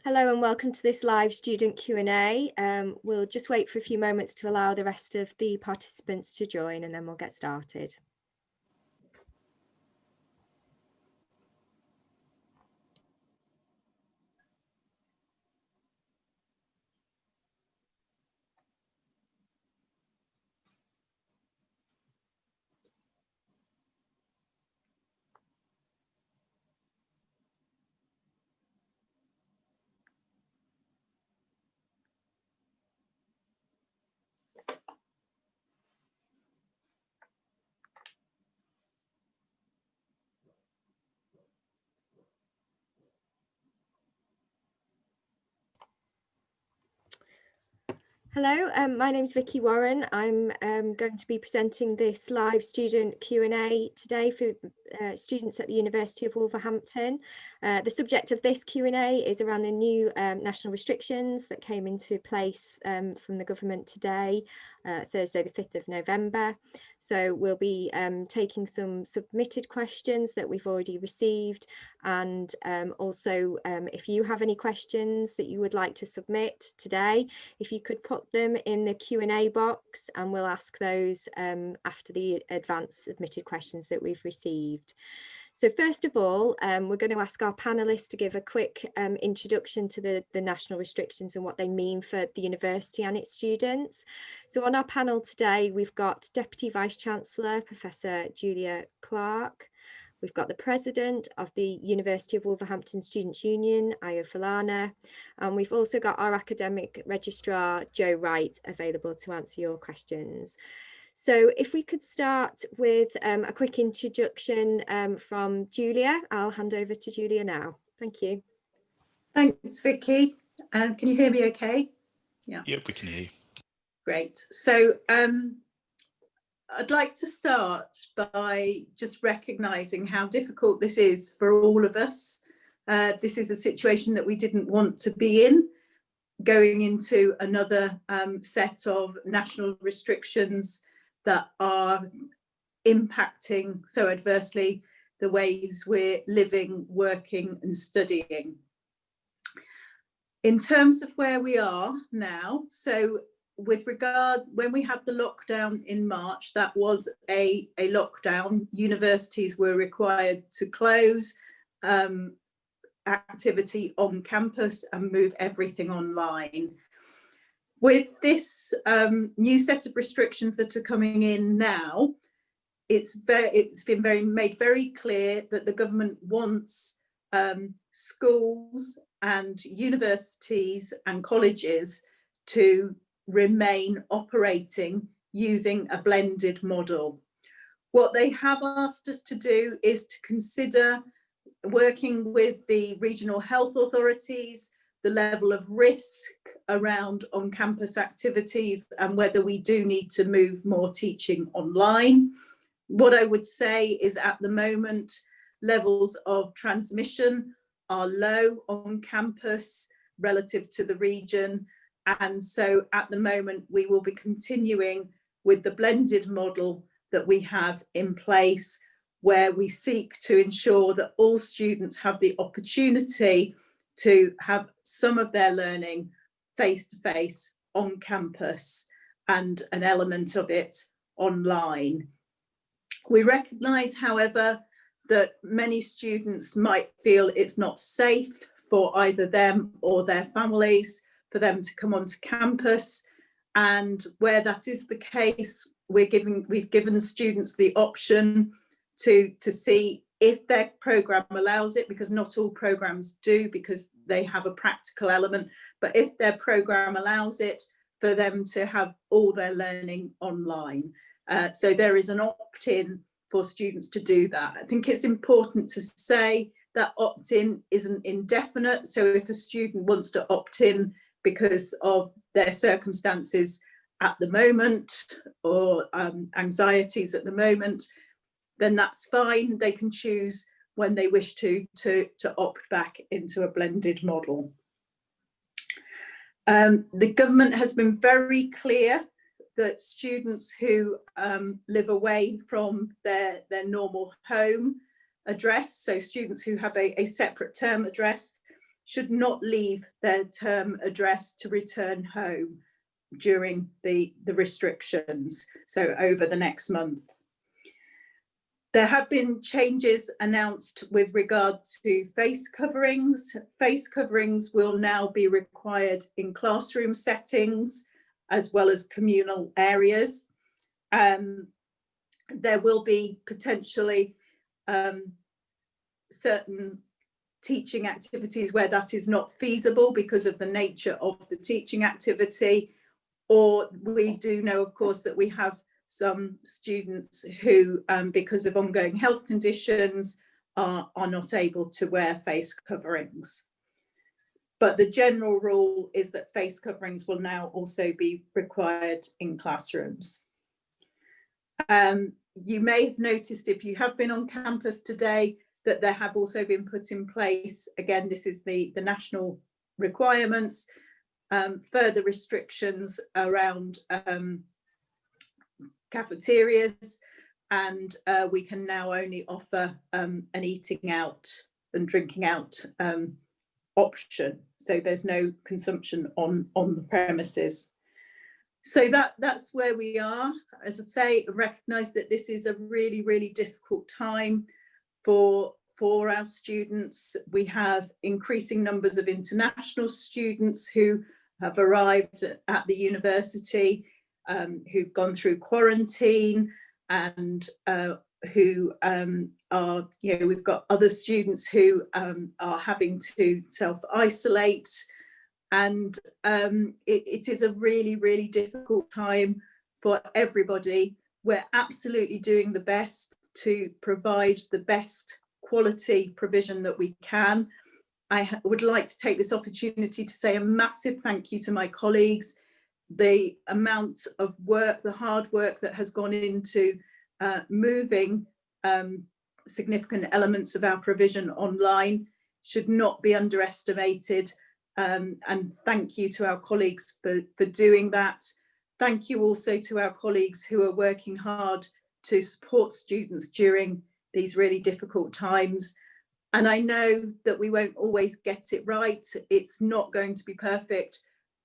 Hello and welcome to this live student Q&A. We'll just wait for a few moments to allow the rest of the participants to join and then we'll get started. Hello, my name is Vicky Warren. I'm going to be presenting this live student Q&A today for students at the University of Wolverhampton. The subject of this Q&A is around the new national restrictions that came into place from the government today, Thursday the 5th of November. So we'll be taking some submitted questions that we've already received, and also if you have any questions that you would like to submit today, if you could put them in the Q&A box and we'll ask those after the advanced submitted questions that we've received. So first of all, we're going to ask our panelists to give a quick introduction to the national restrictions and what they mean for the university and its students. So on our panel today, we've got Deputy Vice-Chancellor, Professor Julia Clark. We've got the President of the University of Wolverhampton Students' Union, Ayo Falana, and we've also got our Academic Registrar, Joe Wright, available to answer your questions. So if we could start with a quick introduction from Julia. I'll hand over to Julia now. Thank you. Thanks, Vicky. Can you hear me okay? Yeah, we can hear you. Great. So I'd like to start by just recognising how difficult this is for all of us. This is a situation that we didn't want to be in, going into another set of national restrictions that are impacting so adversely the ways we're living, working and studying. In terms of where we are now, so with regard, when we had the lockdown in March, that was a lockdown. Universities were required to close activity on campus and move everything online. With this new set of restrictions that are coming in now, it's been made very clear that the government wants schools and universities and colleges to remain operating using a blended model. What they have asked us to do is to consider working with the regional health authorities, the level of risk around on-campus activities and whether we do need to move more teaching online. What I would say is at the moment, levels of transmission are low on campus relative to the region. And so at the moment, we will be continuing with the blended model that we have in place, where we seek to ensure that all students have the opportunity to have some of their learning face-to-face on campus and an element of it online. We recognise, however, that many students might feel it's not safe for either them or their families for them to come onto campus. And where that is the case, we've given students the option to see if their programme allows it, because not all programmes do, because they have a practical element, but if their programme allows it, for them to have all their learning online. So there is an opt-in for students to do that. I think it's important to say that opt-in isn't indefinite. So if a student wants to opt in because of their circumstances at the moment or anxieties at the moment, then that's fine. They can choose when they wish to opt back into a blended model. The government has been very clear that students who live away from their normal home address, so students who have a separate term address, should not leave their term address to return home during the restrictions, so over the next month. There have been changes announced with regard to face coverings. Face coverings will now be required in classroom settings as well as communal areas. There will be potentially certain teaching activities where that is not feasible because of the nature of the teaching activity, or we do know, of course, that we have some students who, because of ongoing health conditions, are not able to wear face coverings. But the general rule is that face coverings will now also be required in classrooms. You may have noticed, if you have been on campus today, that there have also been put in place, again, this is the national requirements, further restrictions around cafeterias, and we can now only offer an eating out and drinking out option. So there's no consumption on the premises. So that's where we are. As I say, recognise that this is a really, really difficult time for our students. We have increasing numbers of international students who have arrived at the university, who've gone through quarantine, and who are, we've got other students who are having to self-isolate, and it is a really, really difficult time for everybody. We're absolutely doing the best to provide the best quality provision that we can. I would like to take this opportunity to say a massive thank you to my colleagues. The amount of work, the hard work that has gone into moving significant elements of our provision online should not be underestimated. And thank you to our colleagues for doing that. Thank you also to our colleagues who are working hard to support students during these really difficult times. And I know that we won't always get it right. It's not going to be perfect,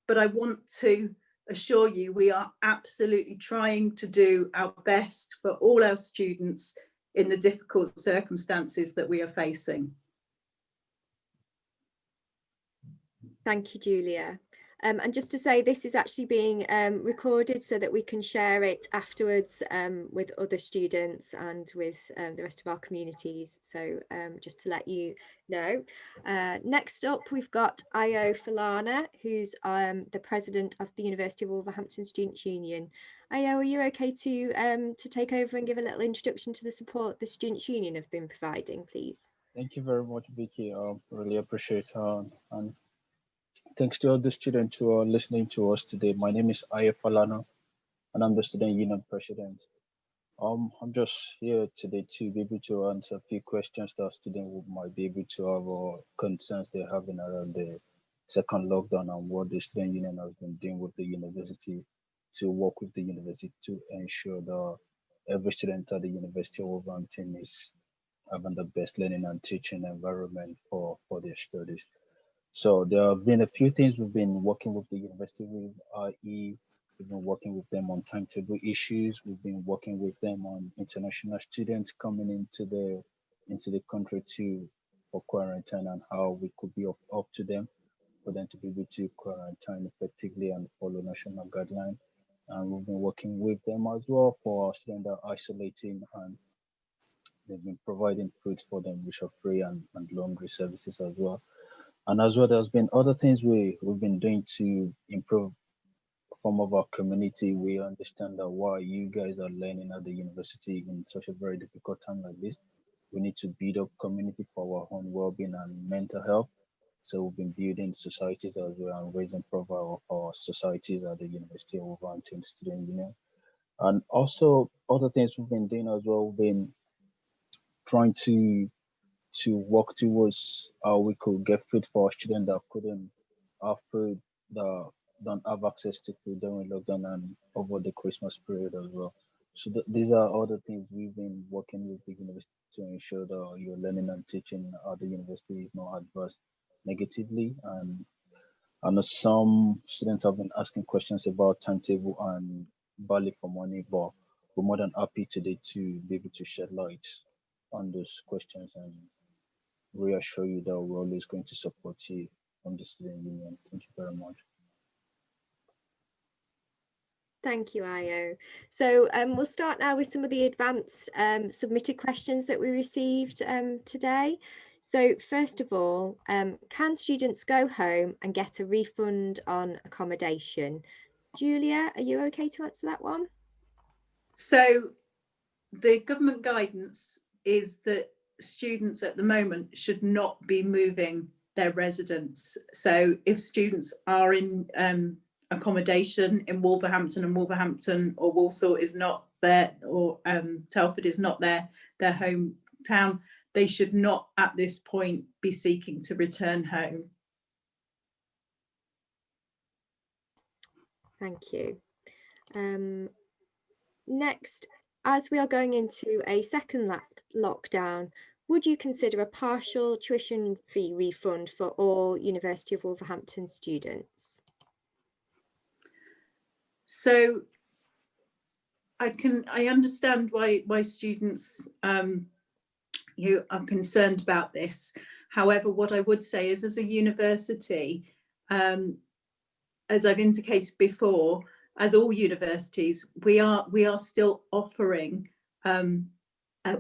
but I want to assure you we are absolutely trying to do our best for all our students in the difficult circumstances that we are facing. Thank you, Julia. And just to say, this is actually being recorded so that we can share it afterwards with other students and with the rest of our communities. So just to let you know. Next up, we've got Io Falana, who's the president of the University of Wolverhampton Students' Union. Io, are you okay to take over and give a little introduction to the support the Students' Union have been providing, please? Thank you very much, Vicky. Really appreciate it. And thanks to all the students who are listening to us today. My name is Aya Falana, and I'm the Student Union President. I'm just here today to be able to answer a few questions that students might be able to have, or concerns they're having around the second lockdown and what the Student Union has been doing with the university to work with the university to ensure that every student at the University of Wolverhampton is having the best learning and teaching environment for their studies. So there have been a few things we've been working with the university with, i.e. we've been working with them on timetable issues. We've been working with them on international students coming into the country for quarantine, and how we could be up to them for them to be able to quarantine effectively and follow national guidelines. And we've been working with them as well for our students that are isolating, and they've been providing foods for them which are free, and laundry services as well. And as well, there's been other things we've been doing to improve form of our community. We understand that while you guys are learning at the university in such a very difficult time like this, we need to build up community for our own well-being and mental health. So we've been building societies as well and raising profile of our societies at the University of Wolverhampton Student Union. And also other things we've been doing as well, we've been trying to work towards how we could get food for our students that couldn't have food, that don't have access to food during lockdown and over the Christmas period as well. So these are other things we've been working with the university to ensure that your learning and teaching at the university is not adverse negatively. And I know some students have been asking questions about timetable and value for money, but we're more than happy today to be able to shed light on those questions and reassure you that we're always going to support you from the student union. Thank you very much. Thank you, Ayo. So we'll start now with some of the advanced submitted questions that we received today. So first of all, can students go home and get a refund on accommodation? Julia, are you okay to answer that one? So the government guidance is that students at the moment should not be moving their residence. So if students are in accommodation in Wolverhampton and Wolverhampton or Walsall is not there, or Telford is not their hometown, they should not at this point be seeking to return home. Thank you. Next, as we are going into a second lockdown, would you consider a partial tuition fee refund for all University of Wolverhampton students? So I understand why students you are concerned about this. However, what I would say is, as a university, as I've indicated before, as all universities, we are still offering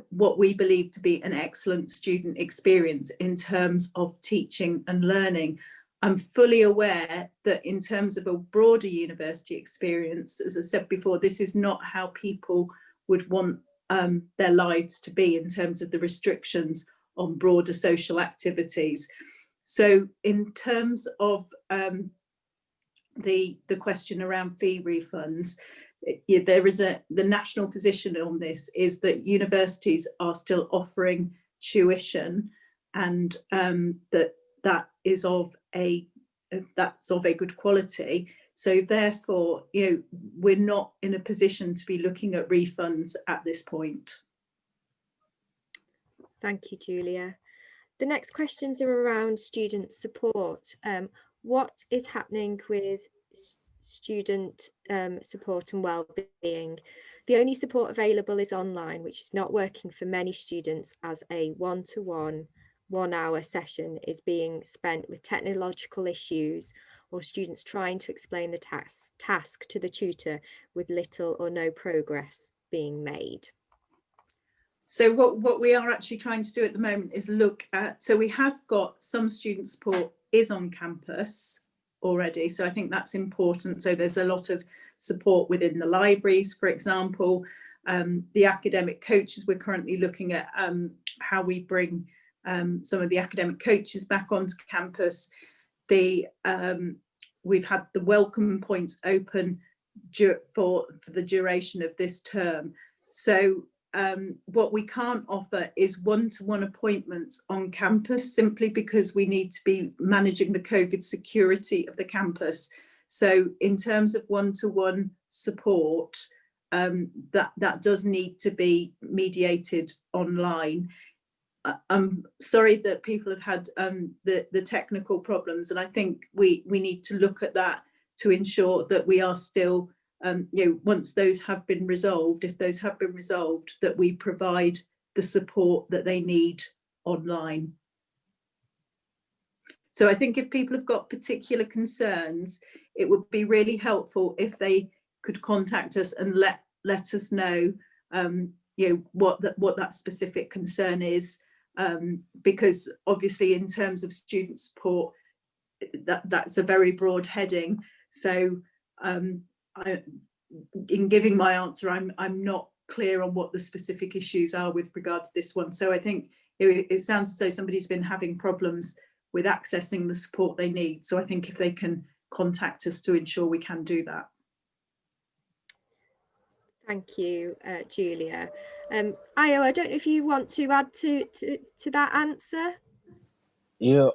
what we believe to be an excellent student experience in terms of teaching and learning. I'm fully aware that in terms of a broader university experience, as I said before, this is not how people would want their lives to be in terms of the restrictions on broader social activities. So in terms of the question around fee refunds, there is the national position on this is that universities are still offering tuition, and that is of a good quality. So therefore, we're not in a position to be looking at refunds at this point. Thank you, Julia. The next questions are around student support. What is happening with student support and well-being? The only support available is online, which is not working for many students, as a one-to-one 1-hour session is being spent with technological issues or students trying to explain the task to the tutor with little or no progress being made. So what we are actually trying to do at the moment is look at, so we have got some student support is on campus already, so I think that's important. So there's a lot of support within the libraries, for example. The academic coaches, we're currently looking at how we bring some of the academic coaches back onto campus. We've had the welcome points open for the duration of this term. So what we can't offer is one-to-one appointments on campus, simply because we need to be managing the COVID security of the campus. So in terms of one-to-one support, that does need to be mediated online. I'm sorry that people have had the technical problems, and I think we need to look at that to ensure that we are still, once those have been resolved, if those have been resolved, that we provide the support that they need online. So I think if people have got particular concerns, it would be really helpful if they could contact us and let us know, what that specific concern is. Because obviously in terms of student support, that's a very broad heading. So in giving my answer, I'm not clear on what the specific issues are with regard to this one. So I think it sounds as though somebody's been having problems with accessing the support they need. So I think if they can contact us to ensure we can do that. Thank you, Julia. Ayo, I don't know if you want to add to that answer. Yeah,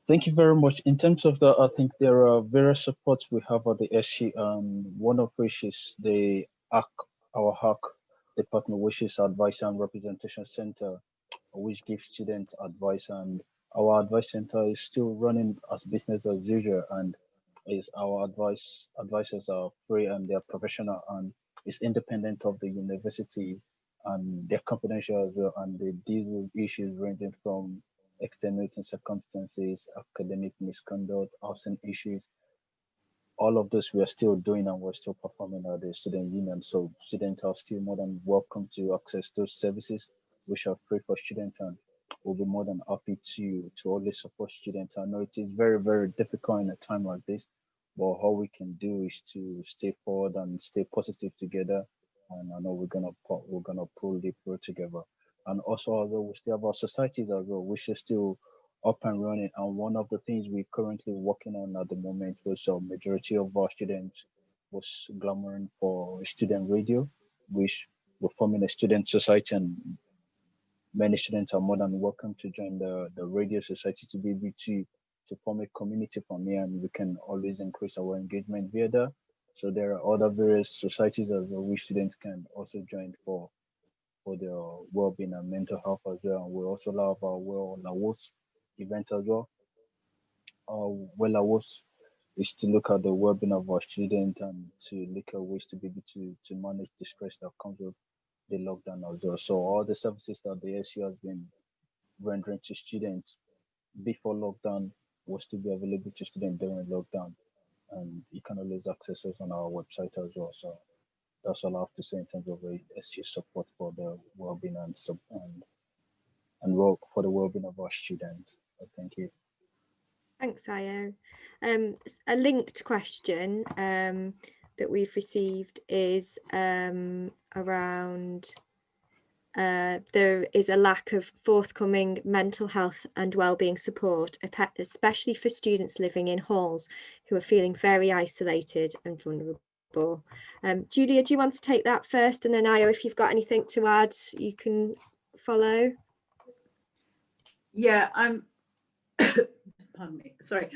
thank you very much. In terms of that, I think there are various supports we have at the SC, one of which is the our HAC department, which is Advice and Representation Center, which gives students advice and our advice center is still running as business as usual, and is our advisors are free and they're professional and it's independent of the university, and they're confidential as well, and they deal with issues ranging from extenuating circumstances, academic misconduct, housing issues. All of this we are still doing and we're still performing at the student union. So students are still more than welcome to access those services which are free for students, and we'll be more than happy to always support students. I know it is very, very difficult in a time like this, but all we can do is to stay forward and stay positive together. And I know we're gonna pull the through together. And also, although we still have our societies as well, which is still up and running. And one of the things we're currently working on at the moment was a majority of our students was clamoring for student radio, which we're forming a student society, and many students are more than welcome to join the radio society to be able to form a community from here, and we can always increase our engagement via that. So there are other various societies as well which students can also join for their well-being and mental health as well. And we also have our Well Laos event as well. Well Laos is to look at the well-being of our students and to look at ways to be able to manage the stress that comes with the lockdown as well. So all the services that the SU has been rendering to students before lockdown was to be available to students during lockdown. And you can always access us on our website as well. So that's all I have to say in terms of the SU support for the well-being and work for the well-being of our students. So thank you. Thanks, Io. A linked question that we've received is around there is a lack of forthcoming mental health and wellbeing support, especially for students living in halls who are feeling very isolated and vulnerable. Julia, do you want to take that first? And then Io, if you've got anything to add, you can follow. Yeah, pardon me, sorry.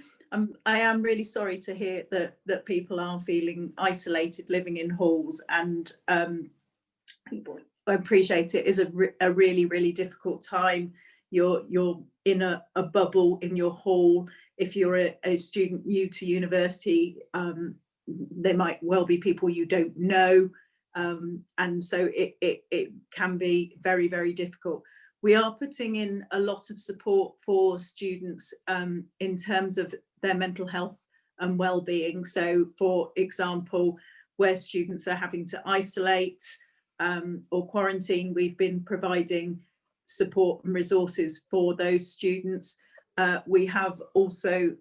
I am really sorry to hear that people are feeling isolated living in halls, and I appreciate it is a really, really difficult time. You're in a bubble in your hall. If you're a student new to university, there might well be people you don't know, and so it can be very, very difficult. We are putting in a lot of support for students in terms of their mental health and well-being. So, for example, where students are having to isolate or quarantine, we've been providing support and resources for those students. We have also,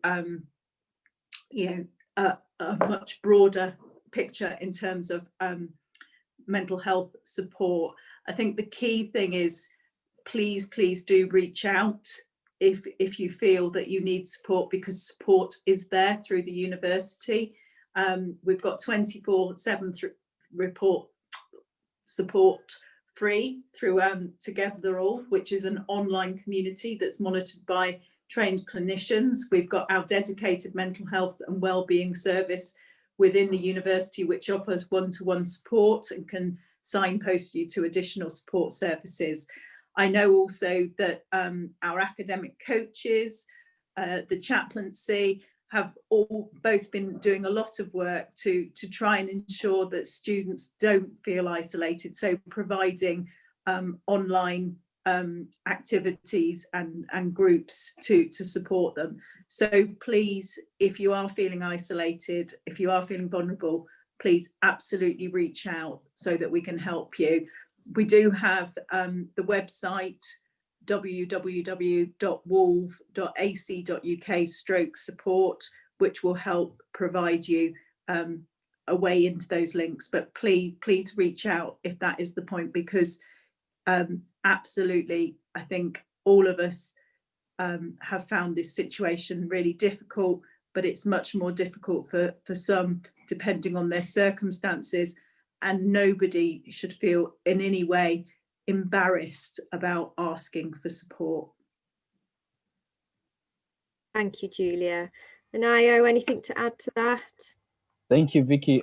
a much broader picture in terms of mental health support. I think the key thing is, please do reach out if you feel that you need support, because support is there through the university. We've got 24/7 report support free through Together All, which is an online community that's monitored by trained clinicians. We've got our dedicated mental health and wellbeing service within the university, which offers one-to-one support and can signpost you to additional support services. I know also that our academic coaches, the chaplaincy, have all both been doing a lot of work to try and ensure that students don't feel isolated. So providing online activities and groups to support them. So please, if you are feeling isolated, if you are feeling vulnerable, please absolutely reach out so that we can help you. We do have the website www.wolve.ac.uk/support, which will help provide you a way into those links. But please reach out if that is the point, because absolutely, I think all of us have found this situation really difficult, but it's much more difficult for some depending on their circumstances, and nobody should feel in any way embarrassed about asking for support. Thank you, Julia. And Io, anything to add to that? Thank you, Vicky.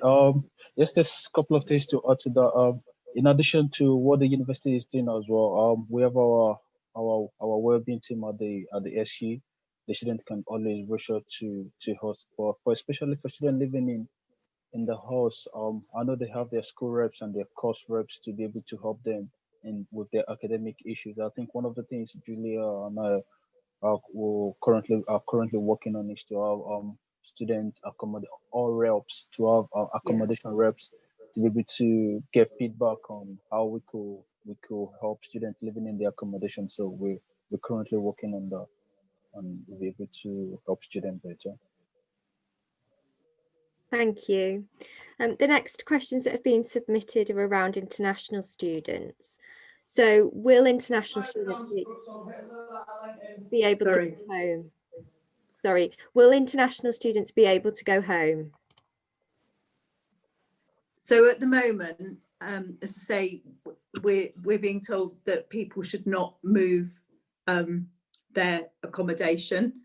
Yes, there's a couple of things to add to that. In addition to what the university is doing as well, we have our our wellbeing team at the SU, the student can always reach out to us. For especially for students living in the house, I know they have their school reps and their course reps to be able to help them in with their academic issues. I think one of the things Julia and I are currently working on is to have student accommodate all reps to have accommodation reps to be able to get feedback on how we could help students living in the accommodation. So we're currently working on that and we'll be able to help students better. Thank you. The next questions that have been submitted are around international students. So will international students be able to Sorry. go home? Sorry, will international students be able to go home? So at the moment, as I say, we're being told that people should not move their accommodation.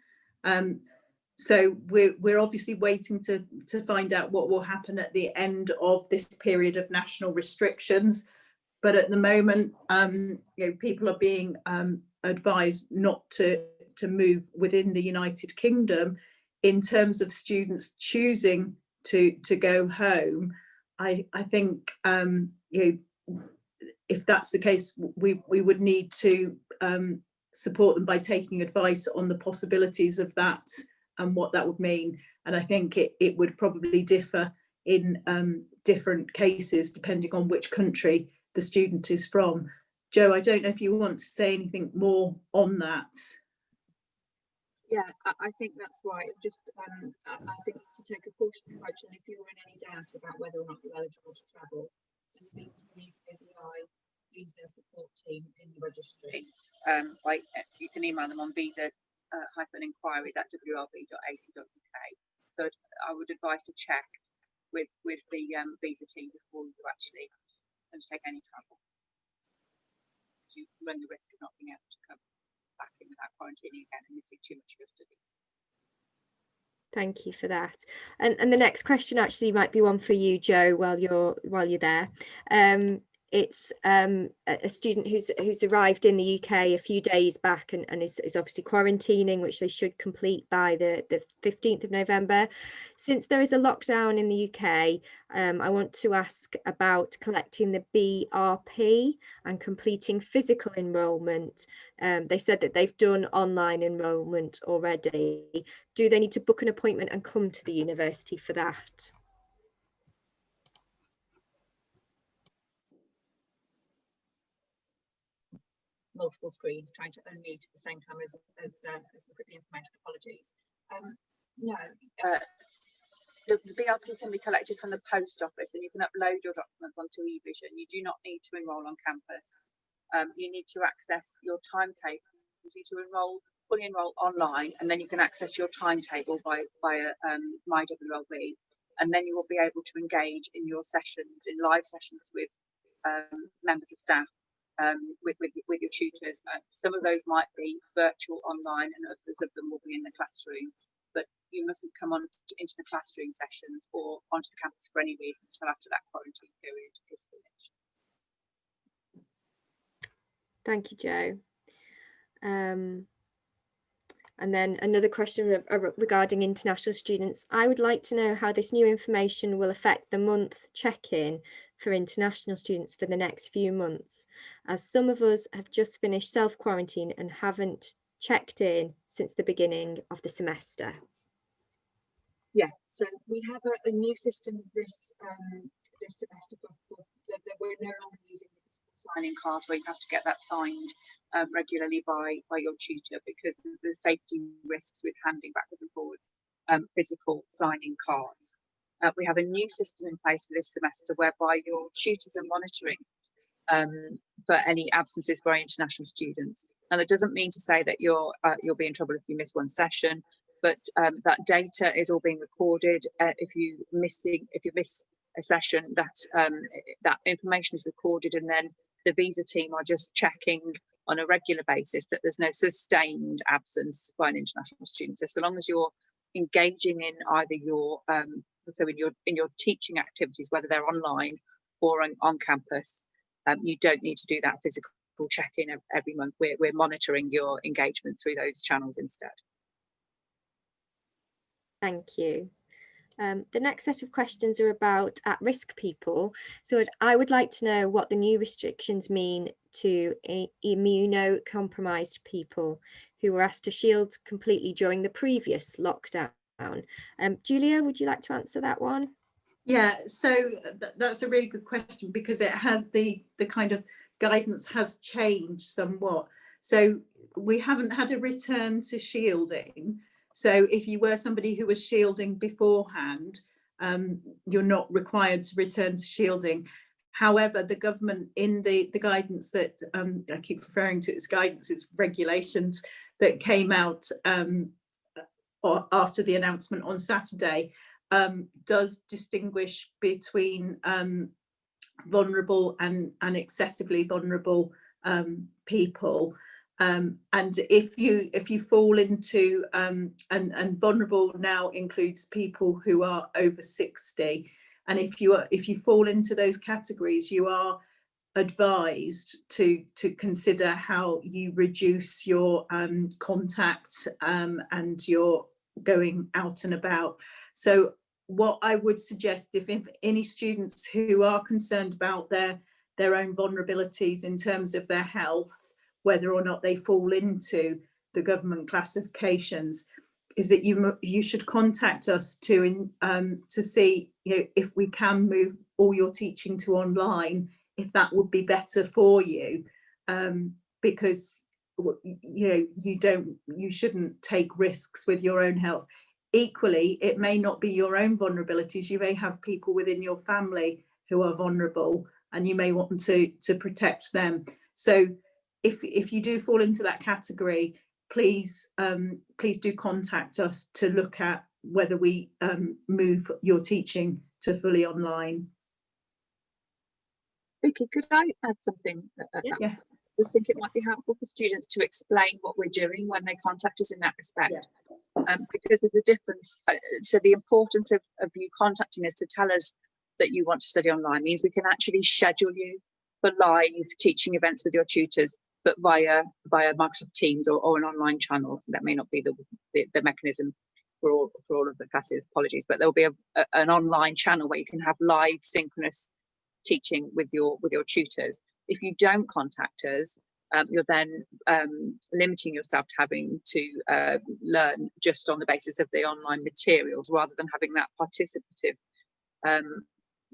So we're obviously waiting to find out what will happen at the end of this period of national restrictions. But at the moment, people are being advised not to move within the United Kingdom. In terms of students choosing to go home, I think if that's the case, we would need to support them by taking advice on the possibilities of that and what that would mean. And I think it would probably differ in different cases depending on which country the student is from. Joe, I don't know if you want to say anything more on that. Yeah, I think that's right. Just I think to take a cautious approach, and if you're in any doubt about whether or not you're eligible to travel, to speak to the UKVI visa support team in the registry. You can email them on visa-inquiries@wlb.ac.uk. So I would advise to check with the visa team before you actually undertake any travel. You run the risk of not being able to come back in without quarantining again and missing too much of your studies. Thank you for that. And the next question actually might be one for you, Joe, while you're there. It's a student who's arrived in the UK a few days back and is obviously quarantining, which they should complete by the 15th of November. Since there is a lockdown in the UK, I want to ask about collecting the BRP and completing physical enrolment. They said that they've done online enrolment already. Do they need to book an appointment and come to the university for that? Multiple screens, trying to unmute at the same time as look at the information. Apologies. No, the BRP can be collected from the post office, and you can upload your documents onto eVision. You do not need to enrol on campus. You need to access your timetable. You need to fully enrol online, and then you can access your timetable via MyWLB, and then you will be able to engage in your sessions, in live sessions with members of staff. With your tutors. Some of those might be virtual online and others of them will be in the classroom, but you mustn't come into the classroom sessions or onto the campus for any reason until after that quarantine period is finished. Thank you, Joe. And then another question regarding international students. I would like to know how this new information will affect the month check-in for international students for the next few months, as some of us have just finished self-quarantine and haven't checked in since the beginning of the semester. Yeah, so we have a new system this semester that we're no longer using the physical signing card where you have to get that signed regularly by your tutor because of the safety risks with handing backwards and forwards physical signing cards. We have a new system in place for this semester whereby your tutors are monitoring for any absences by international students. Now that doesn't mean to say that you'll be in trouble if you miss one session, but that data is all being recorded. If you miss a session, that information is recorded, and then the visa team are just checking on a regular basis that there's no sustained absence by an international student. So long as you're engaging in either your in your teaching activities, whether they're online or on campus, you don't need to do that physical people check in every month. We're monitoring your engagement through those channels instead. Thank you. The next set of questions are about at-risk people. So I would like to know what the new restrictions mean to immunocompromised people who were asked to shield completely during the previous lockdown. Julia, would you like to answer that one? Yeah, so that's a really good question, because it has the kind of guidance has changed somewhat. So we haven't had a return to shielding. So if you were somebody who was shielding beforehand, you're not required to return to shielding. However, the government, in the guidance that I keep referring to as guidance, it's regulations that came out after the announcement on Saturday, does distinguish between vulnerable and excessively vulnerable people. And if you fall into and vulnerable now includes people who are over 60, and if you fall into those categories, you are advised to consider how you reduce your contact and your going out and about. So what I would suggest, if any students who are concerned about their own vulnerabilities in terms of their health, whether or not they fall into the government classifications, is that you should contact us to see, you know, if we can move all your teaching to online, if that would be better for you, because you know you shouldn't take risks with your own health. Equally, it may not be your own vulnerabilities. You may have people within your family who are vulnerable, and you may want to protect them. So if you do fall into that category, please do contact us to look at whether we move your teaching to fully online. Vicky, could I add something? Yeah. I just think it might be helpful for students to explain what we're doing when they contact us in that respect. Yeah. Because there's a difference. So the importance of you contacting us to tell us that you want to study online means we can actually schedule you for live teaching events with your tutors, but via Microsoft Teams or an online channel. That may not be the mechanism for all of the classes, apologies, but there'll be an online channel where you can have live synchronous teaching with your tutors. If you don't contact us, you're then limiting yourself to having to learn just on the basis of the online materials, rather than having that participative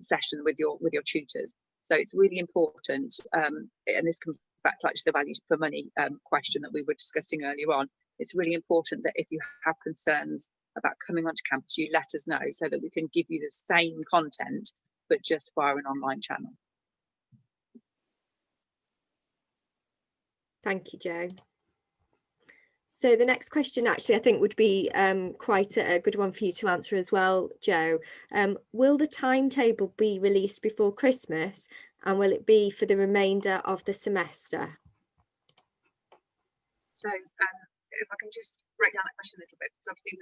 session with your tutors. So it's really important, and this comes back to the value for money question that we were discussing earlier on. It's really important that if you have concerns about coming onto campus, you let us know, so that we can give you the same content, but just via an online channel. Thank you, Jo. So the next question actually I think would be quite a good one for you to answer as well, Jo. Will the timetable be released before Christmas, and will it be for the remainder of the semester? So if I can just break down that question a little bit, because obviously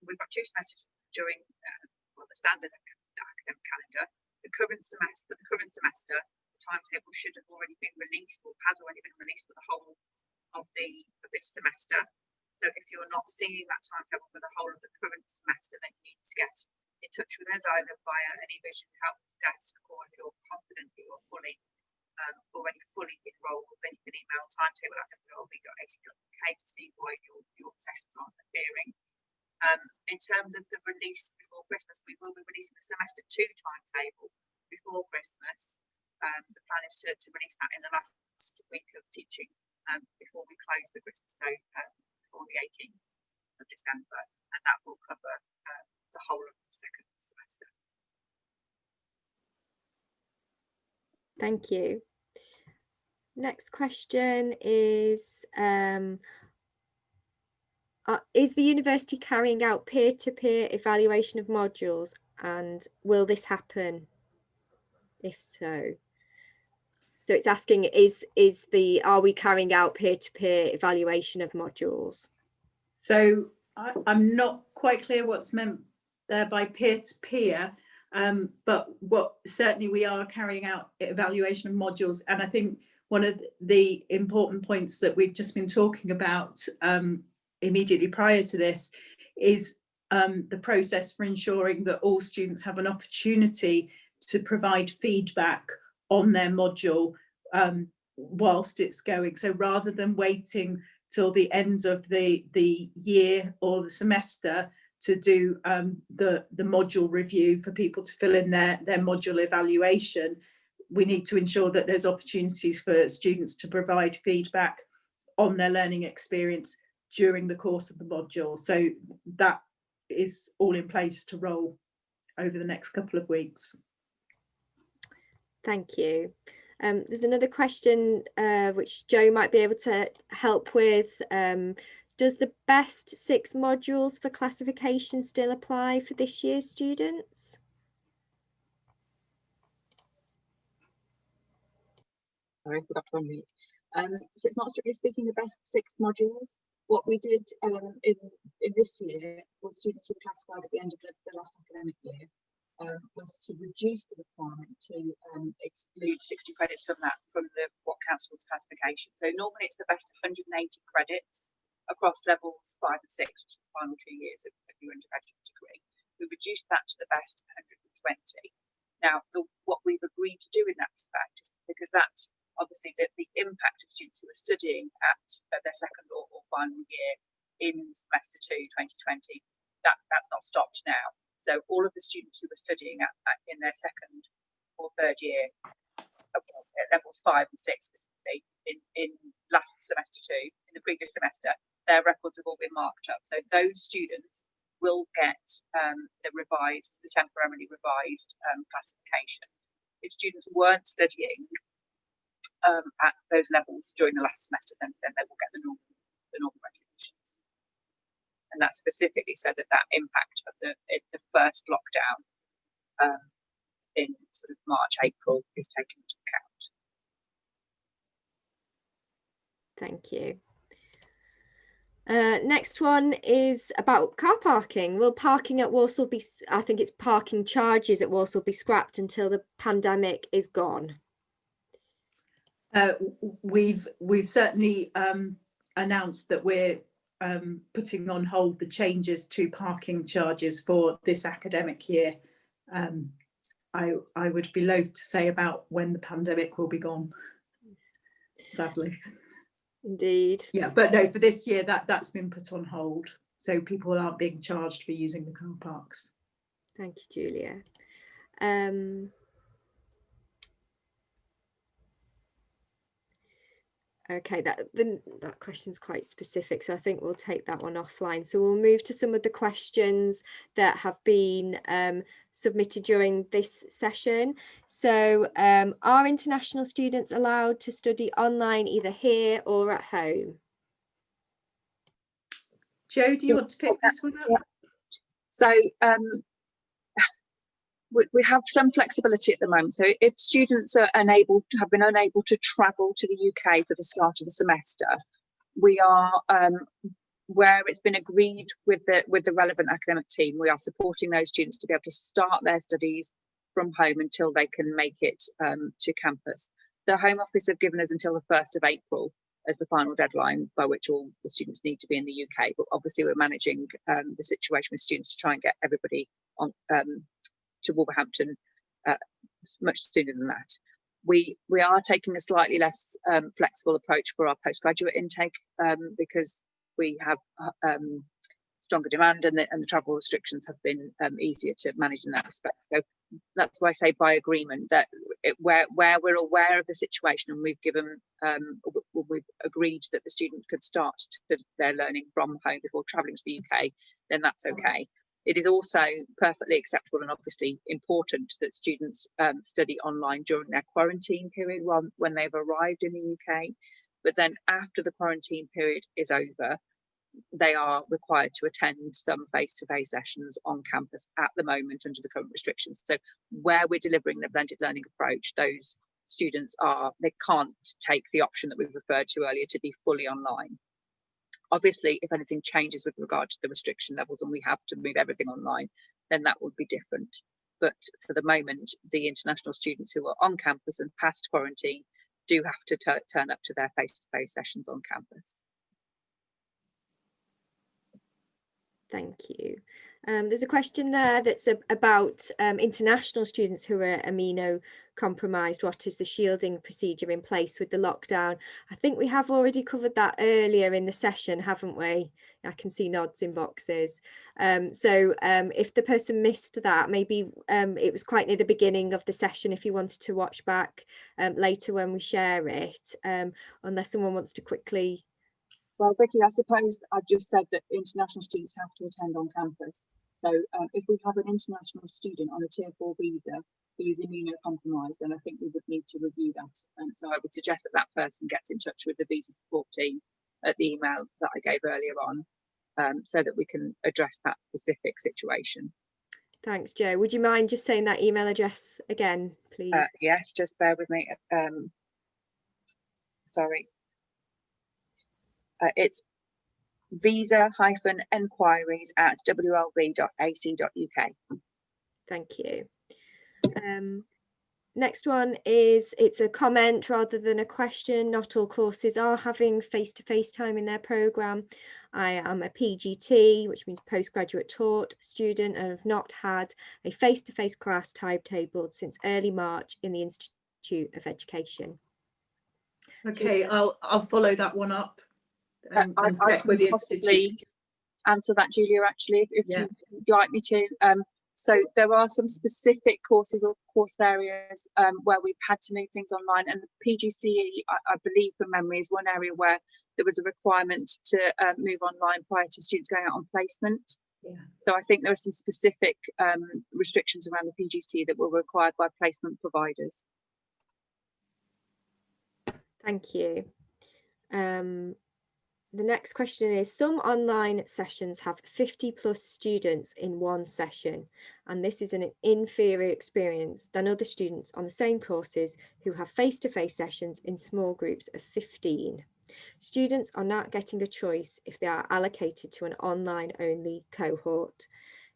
we've got 2 semesters during the standard academic calendar. The current semester, the timetable should have already been released, or has already been released for the whole of this semester. So if you're not seeing that timetable for the whole of the current semester, then you need to get in touch with us either via any Vision Help desk, or if you're confident that you're already fully enrolled, then you can email timetable@wlb.ac.uk to see why your sessions aren't appearing. In terms of the release before Christmas, we will be releasing the semester 2 timetable before Christmas. The plan is to release that in the last week of teaching before we close the Christmas, so before the 18th of December, and that will cover the whole of the second semester. Thank you. Next question is the university carrying out peer-to-peer evaluation of modules, and will this happen? If so. So it's asking, are we carrying out peer-to-peer evaluation of modules? So I'm not quite clear what's meant there by peer-to-peer, but certainly we are carrying out evaluation of modules, and I think one of the important points that we've just been talking about immediately prior to this is the process for ensuring that all students have an opportunity to provide feedback on their module whilst it's going. So rather than waiting till the end of the year or the semester to do the module review for people to fill in their module evaluation, we need to ensure that there's opportunities for students to provide feedback on their learning experience during the course of the module. So that is all in place to roll over the next couple of weeks. Thank you. There's another question which Jo might be able to help with. Does the best 6 modules for classification still apply for this year's students? Sorry, I forgot to unmute. So it's not strictly speaking the best 6 modules. What we did in this year for students who were classified at the end of the last academic year was to reduce the requirement to exclude 60 credits from what counts towards classification. So normally it's the best 180 credits across levels 5 and 6, which are the final 2 years of your undergraduate degree. We reduced that to the best 120. Now, what we've agreed to do in that respect is because that's obviously the impact of students who are studying at their second or final year in semester 2, 2020, that's not stopped now. So all of the students who were studying in their second or third year, at levels 5 and 6 specifically, in last semester 2, in the previous semester, their records have all been marked up. So those students will get the temporarily revised classification. If students weren't studying at those levels during the last semester, then they will get the normal regulations. And that's specifically so that impact of the first lockdown in sort of March, April is taken into account. Thank you. Next one is about car parking. Will parking at Walsall be, I think it's parking charges at Walsall, be scrapped until the pandemic is gone? We've certainly announced that we're putting on hold the changes to parking charges for this academic year. I would be loath to say about when the pandemic will be gone, sadly. Indeed. Yeah, but no, for this year that's been put on hold, so people aren't being charged for using the car parks. Thank you, Julia. Okay, that question's quite specific, so I think we'll take that one offline. So we'll move to some of the questions that have been submitted during this session. So are international students allowed to study online either here or at home? Jo, do you want to pick this one up? Yeah. So we have some flexibility at the moment. So if students have been unable to travel to the UK for the start of the semester, we are, where it's been agreed with the relevant academic team, we are supporting those students to be able to start their studies from home until they can make it to campus. The Home Office have given us until the 1st of April as the final deadline by which all the students need to be in the UK. But obviously we're managing the situation with students to try and get everybody on to Wolverhampton much sooner than that. We are taking a slightly less flexible approach for our postgraduate intake because we have stronger demand and the travel restrictions have been easier to manage in that respect. So that's why I say by agreement that where we're aware of the situation and we've agreed that the student could start their learning from home before travelling to the UK, then that's okay. It is also perfectly acceptable and obviously important that students study online during their quarantine period when they've arrived in the UK. But then after the quarantine period is over, they are required to attend some face-to-face sessions on campus at the moment under the current restrictions. So where we're delivering the blended learning approach, those students they can't take the option that we referred to earlier to be fully online. Obviously, if anything changes with regard to the restriction levels and we have to move everything online, then that would be different. But for the moment, the international students who are on campus and past quarantine do have to turn up to their face-to-face sessions on campus. Thank you. There's a question there that's about international students who are immunocompromised. What is the shielding procedure in place with the lockdown? I think we have already covered that earlier in the session, haven't we? I can see nods in boxes. So if the person missed that, maybe it was quite near the beginning of the session if you wanted to watch back later when we share it, unless someone wants to quickly. Well, Vicky, I suppose I've just said that international students have to attend on campus. So if we have an international student on a Tier 4 visa who is immunocompromised, then I think we would need to review that. And so I would suggest that that person gets in touch with the visa support team at the email that I gave earlier on, so that we can address that specific situation. Thanks, Jo. Would you mind just saying that email address again, please? Yes, just bear with me. Sorry. It's visa-enquiries@wlb.ac.uk. Thank you. Next one is, it's a comment rather than a question. Not all courses are having face-to-face time in their programme. I am a PGT, which means postgraduate taught student, and have not had a face-to-face class timetabled since early March in the Institute of Education. Okay, I'll follow that one up. I can possibly answer that, Julia, actually, if you'd like me to. So there are some specific courses or course areas where we've had to move things online, and the PGCE, I believe from memory, is one area where there was a requirement to move online prior to students going out on placement. Yeah. So I think there are some specific restrictions around the PGCE that were required by placement providers. Thank you. The next question is, some online sessions have 50+ students in one session, and this is an inferior experience than other students on the same courses who have face-to-face sessions in small groups of 15. Students are not getting a choice if they are allocated to an online-only cohort.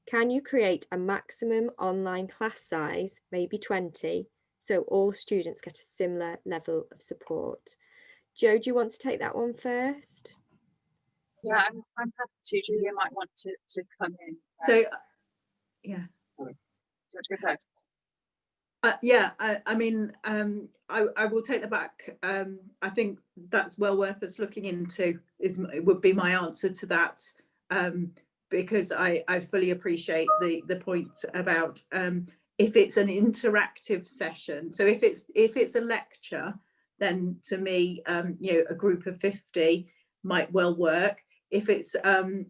Can you create a maximum online class size, maybe 20, so all students get a similar level of support? Jo, do you want to take that one first? Yeah, I'm happy to. Julia might want to come in. So, yeah. Do you want to go first? Yeah, I mean, I will take that back. I think that's well worth us looking into, would be my answer to that, because I fully appreciate the point about if it's an interactive session. So if it's a lecture, then to me, you know, a group of 50 might well work. If it's a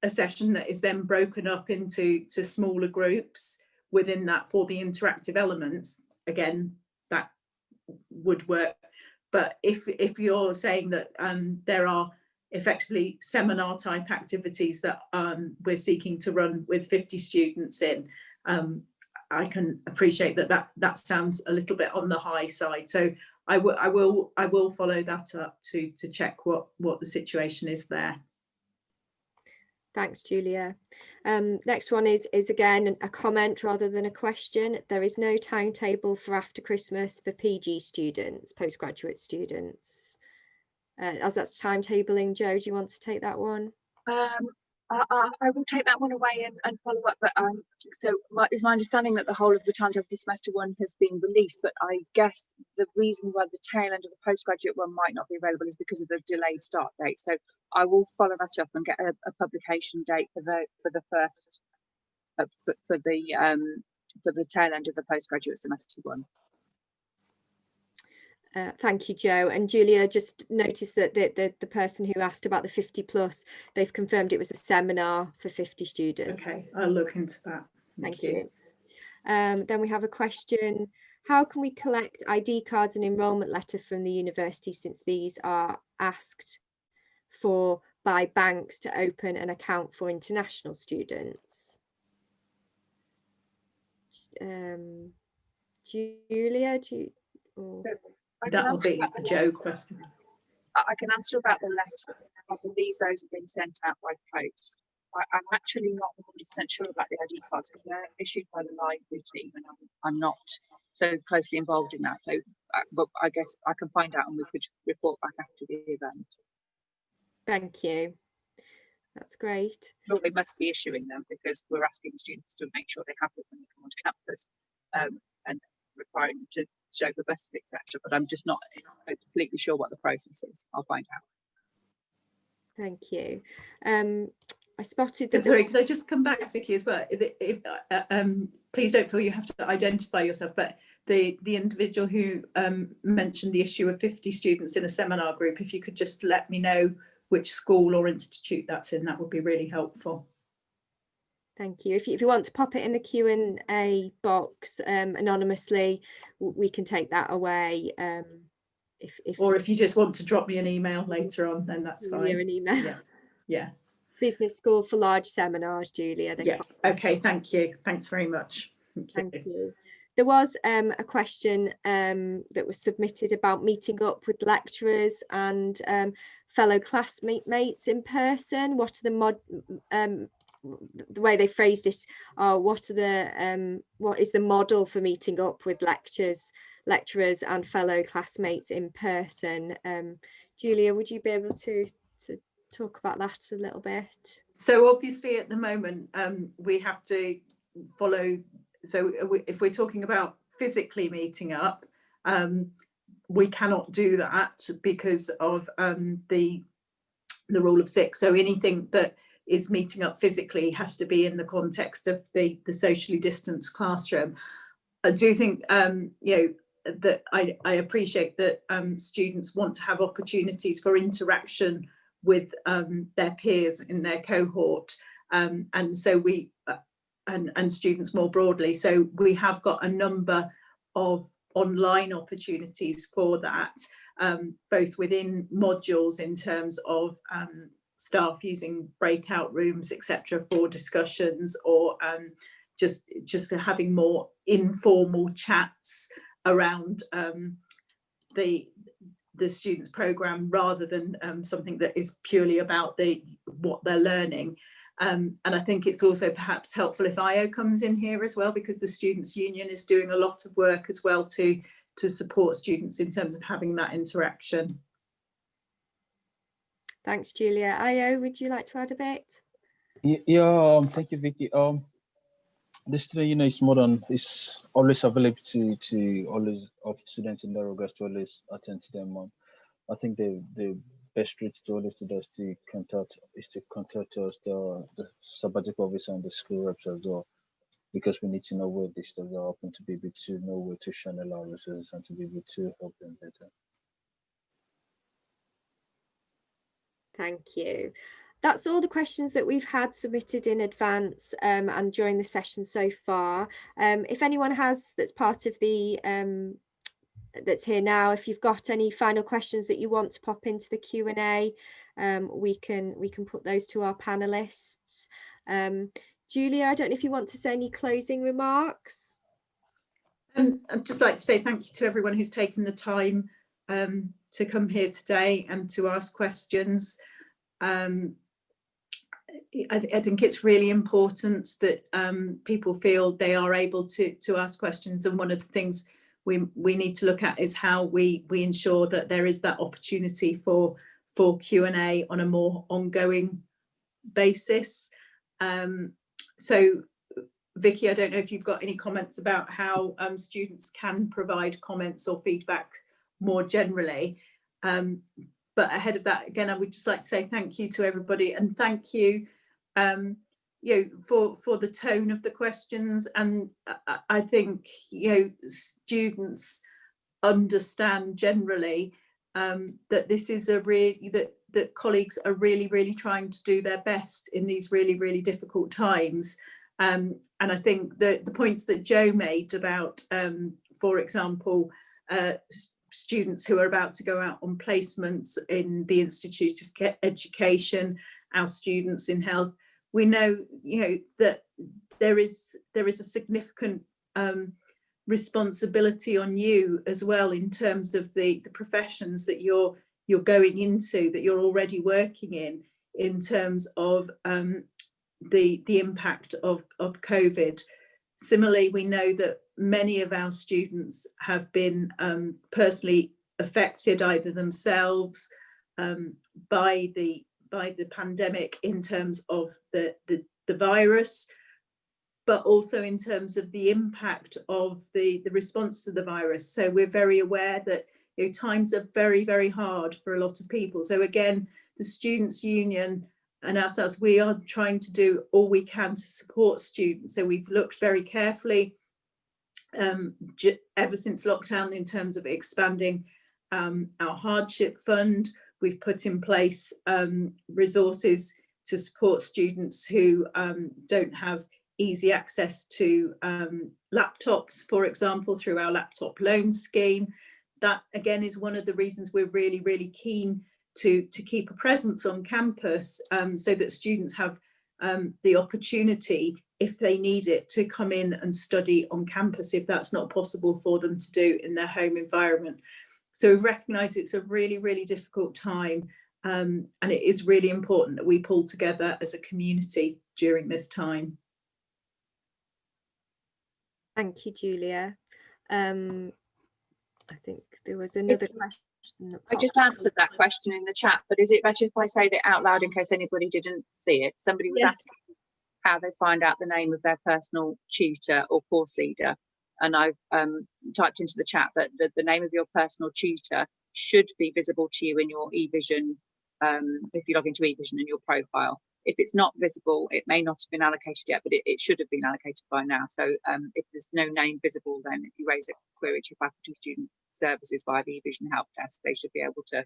session that is then broken up into smaller groups within that for the interactive elements, again, that would work. But if you're saying that there are effectively seminar type activities that we're seeking to run with 50 students in, I can appreciate that sounds a little bit on the high side. So I will follow that up to check what the situation is there. Thanks, Julia. Next one is again a comment rather than a question. There is no timetable for after Christmas for PG students, postgraduate students. As that's timetabling, Jo, do you want to take that one? I will take that one away and follow up. But so it's my understanding that the whole of the timetable for semester one has been released. But I guess the reason why the tail end of the postgraduate one might not be available is because of the delayed start date. So I will follow that up and get a publication date for the first for the tail end of the postgraduate semester one. Thank you, Jo. And Julia, just noticed that the person who asked about the 50+, they've confirmed it was a seminar for 50 students. Okay, I'll look into that. Thank you. Then we have a question. How can we collect ID cards and enrolment letter from the university, since these are asked for by banks to open an account for international students? Julia, do you... Or... That will be a Jo question. I can answer about the letters. I believe those have been sent out by post. I'm actually not 100% sure about the ID cards because they're issued by the library team, and I'm not so closely involved in that. So but I guess I can find out and we could report back after the event. Thank you. That's great. Well, they must be issuing them because we're asking students to make sure they have them when they come onto campus, and requiring them to show the buses, etc. But I'm just not completely sure what the process is. I'll find out. Thank you. I spotted that. Sorry, could I just come back, Vicky, as well? Please don't feel you have to identify yourself, but the individual who mentioned the issue of 50 students in a seminar group, if you could just let me know which school or institute that's in, that would be really helpful. Thank you. If you want to pop it in the Q&A box anonymously, we can take that away. Or if you just want to drop me an email later on, then that's fine. An email. Yeah. Business School for Large Seminars, Julia. Yeah. Okay. Thank you. Thanks very much. Thank you. There was a question that was submitted about meeting up with lecturers and fellow classmates in person. What are the way they phrased it? What is the model for meeting up with lecturers and fellow classmates in person? Julia, would you be able to talk about that a little bit? So obviously at the moment we have to follow. So if we're talking about physically meeting up, we cannot do that because of the rule of 6. So anything that is meeting up physically has to be in the context of the socially distanced classroom. I do think that I appreciate that students want to have opportunities for interaction with their peers in their cohort, and so we and students more broadly. So we have got a number of online opportunities for that, both within modules in terms of staff using breakout rooms, etc., for discussions, or just having more informal chats around the students' programme, rather than something that is purely about what they're learning. And I think it's also perhaps helpful if IO comes in here as well, because the Students' Union is doing a lot of work as well to support students in terms of having that interaction. Thanks, Julia. IO, would you like to add a bit? Yeah, thank you, Vicky. The Student Union is always available to always of students in their regards to always attend to them. I think the best route to always do that is to contact us, the sabbatical officer and the school reps as well, because we need to know where these stuff are open, to be able to know where to channel our resources and to be able to help them better. Thank you. That's all the questions that we've had submitted in advance and during the session so far. If anyone that's part of the that's here now, if you've got any final questions that you want to pop into the Q&A, we can put those to our panelists. Julia, I don't know if you want to say any closing remarks. I'd just like to say thank you to everyone who's taken the time to come here today and to ask questions. I think it's really important that people feel they are able to ask questions, and one of the things we need to look at is how we ensure that there is that opportunity for Q&A on a more ongoing basis. So Vicky, I don't know if you've got any comments about how students can provide comments or feedback more generally. But ahead of that, again, I would just like to say thank you to everybody, and thank you, for the tone of the questions. And I think students understand generally that this is that colleagues are really trying to do their best in these really difficult times. And I think the points that Joe made about, for example, students who are about to go out on placements in the Institute of Education, our students in health, we know that there is a significant responsibility on you as well, in terms of the professions that you're going into, that you're already working in terms of the impact of COVID. Similarly, we know that many of our students have been personally affected, either themselves by the pandemic in terms of the virus, but also in terms of the impact of the response to the virus. So we're very aware that times are very, very hard for a lot of people. So again, the Students' Union and ourselves, we are trying to do all we can to support students. So we've looked very carefully ever since lockdown in terms of expanding our hardship fund. We've put in place resources to support students who don't have easy access to laptops, for example, through our laptop loan scheme. That again is one of the reasons we're really, really keen to keep a presence on campus, so that students have the opportunity, if they need it, to come in and study on campus if that's not possible for them to do in their home environment. So we recognise it's a really, really difficult time, and it is really important that we pull together as a community during this time. Thank you, Julia. I think there was another question. I just answered that question in the chat, but is it better if I say that out loud in case anybody didn't see it? Somebody was asking how they find out the name of their personal tutor or course leader, and I've typed into the chat that the name of your personal tutor should be visible to you in your eVision, if you log into eVision in your profile. If it's not visible, it may not have been allocated yet, but it should have been allocated by now. So if there's no name visible, then if you raise a query to Faculty Student Services via the eVision help desk, they should be able to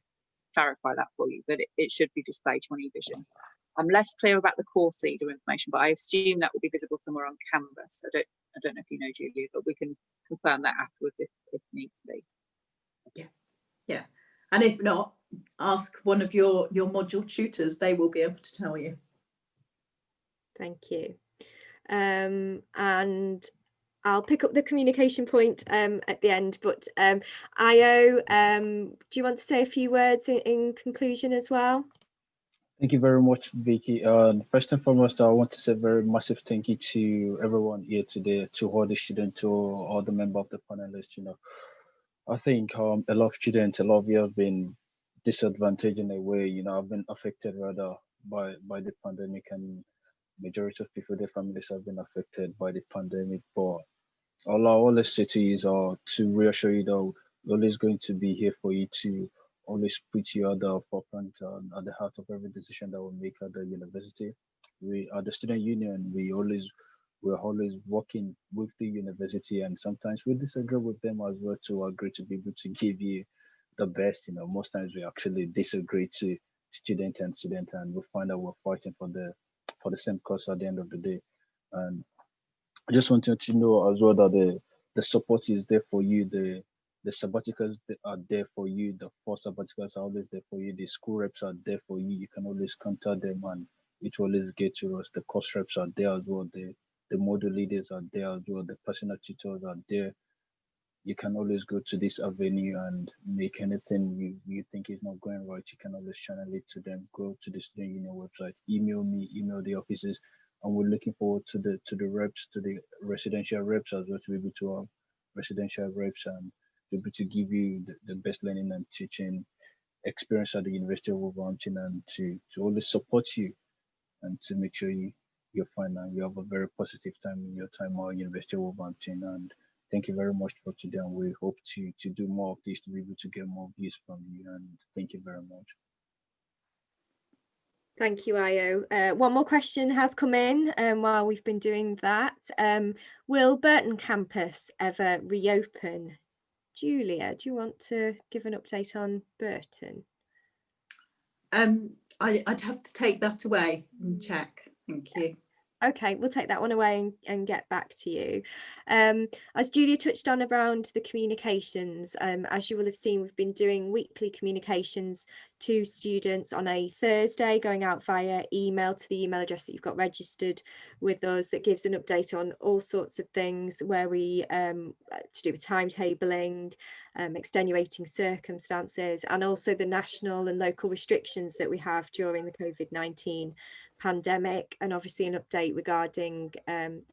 clarify that for you, but it should be displayed on eVision. I'm less clear about the course leader information, but I assume that will be visible somewhere on Canvas. I don't know if you know, Julia, but we can confirm that afterwards if needs to be. Yeah, and if not, ask one of your module tutors. They will be able to tell you. Thank you. And I'll pick up the communication point at the end, but Io, do you want to say a few words in conclusion as well? Thank you very much, Vicky. First and foremost, I want to say a very massive thank you to everyone here today, to all the students, to all the members of the panelists. I think a lot of students, a lot of you have been disadvantaged in a way. Have been affected rather by the pandemic, and majority of people, their families have been affected by the pandemic. But all I always say to you is to reassure you that we're always going to be here for you, to always put you at the forefront, at the heart of every decision that we make at the university. We at the Student Union, we're always working with the university, and sometimes we disagree with them as well to agree to be able to give you the best. Most times we actually disagree to student, and we find that we're fighting for the same cause at the end of the day. And I just wanted to know as well that the support is there for you. The sabbaticals are there for you. The 4 sabbaticals are always there for you. The school reps are there for you. You can always contact them and it will always get to us. The course reps are there as well. The module leaders are there as well. The personal tutors are there. You can always go to this avenue and make anything you think is not going right. You can always channel it to them. Go to the Student Union website. Email me. Email the offices. And we're looking forward to the reps, to the residential reps as well, to be able to have residential reps and be able to give you the best learning and teaching experience at the University of Wolverhampton, and to always support you and to make sure you're fine and you have a very positive time in your time at University of Wolverhampton. And thank you very much for today, and we hope to do more of this, to be able to get more views from you. And thank you very much. Thank you, Io. One more question has come in while we've been doing that. Will Burton campus ever reopen? Julia, do you want to give an update on Burton? I'd have to take that away and check. Thank you. Okay, we'll take that one away and get back to you. As Julia touched on around the communications, as you will have seen, we've been doing weekly communications to students on a Thursday, going out via email to the email address that you've got registered with us, that gives an update on all sorts of things where we to do with timetabling, extenuating circumstances, and also the national and local restrictions that we have during the COVID-19 pandemic, and obviously an update regarding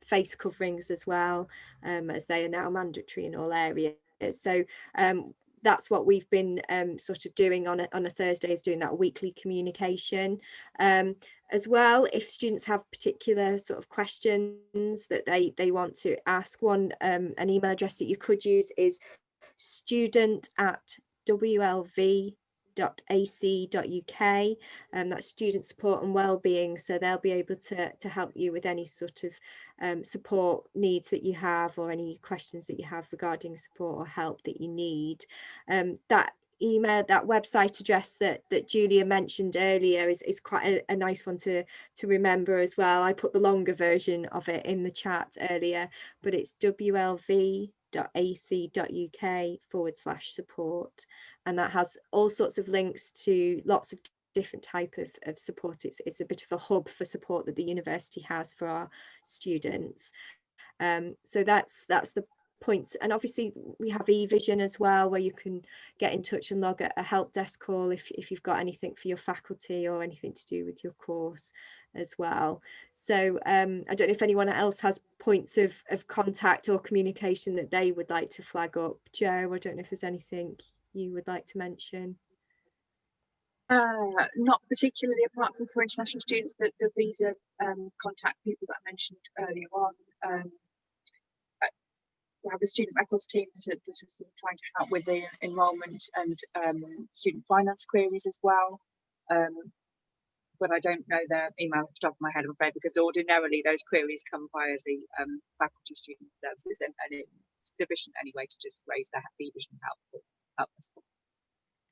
face coverings as well, as they are now mandatory in all areas. So that's what we've been sort of doing on a Thursday, is doing that weekly communication. As well, if students have particular sort of questions that they want to ask, an email address that you could use is student@wlv.ac.uk, and that's student support and wellbeing, so they'll be able to help you with any sort of support needs that you have, or any questions that you have regarding support or help that you need. That email, that website address that Julia mentioned earlier is quite a nice one to remember as well. I put the longer version of it in the chat earlier, but it's wlv.ac.uk/support, and that has all sorts of links to lots of different type of support. It's a bit of a hub for support that the university has for our students. So that's the points. And obviously we have eVision as well, where you can get in touch and log a help desk call if you've got anything for your faculty or anything to do with your course as well. So I don't know if anyone else has points of contact or communication that they would like to flag up. Jo, I don't know if there's anything you would like to mention. Not particularly, apart from for international students, the visa contact people that I mentioned earlier on. We have a student records team that are sort of trying to help with the enrolment and student finance queries as well. But I don't know their email off the top of my head, I'm afraid, because ordinarily those queries come via the faculty student services, and it's sufficient anyway to just raise their eVision help us.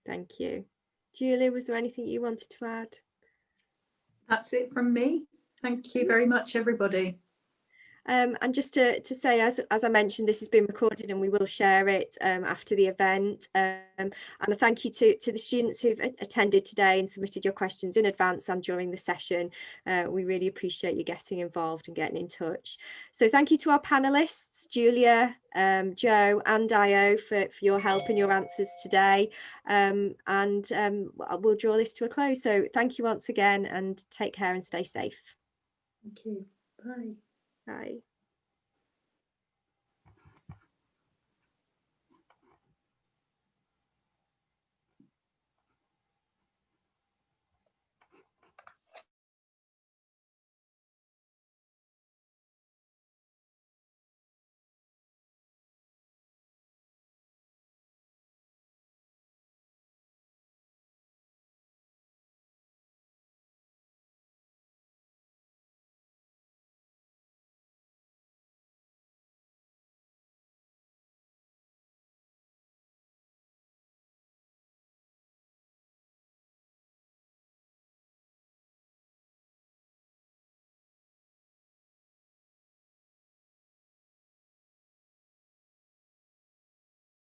Thank you. Julia, was there anything you wanted to add? That's it from me. Thank you very much, everybody. And just to say, as I mentioned, this has been recorded and we will share it after the event. And a thank you to the students who've attended today and submitted your questions in advance and during the session. We really appreciate you getting involved and getting in touch. So thank you to our panelists, Julia, Jo and Io, for your help and your answers today. And we'll draw this to a close. So thank you once again, and take care and stay safe. Thank you. Bye. Bye.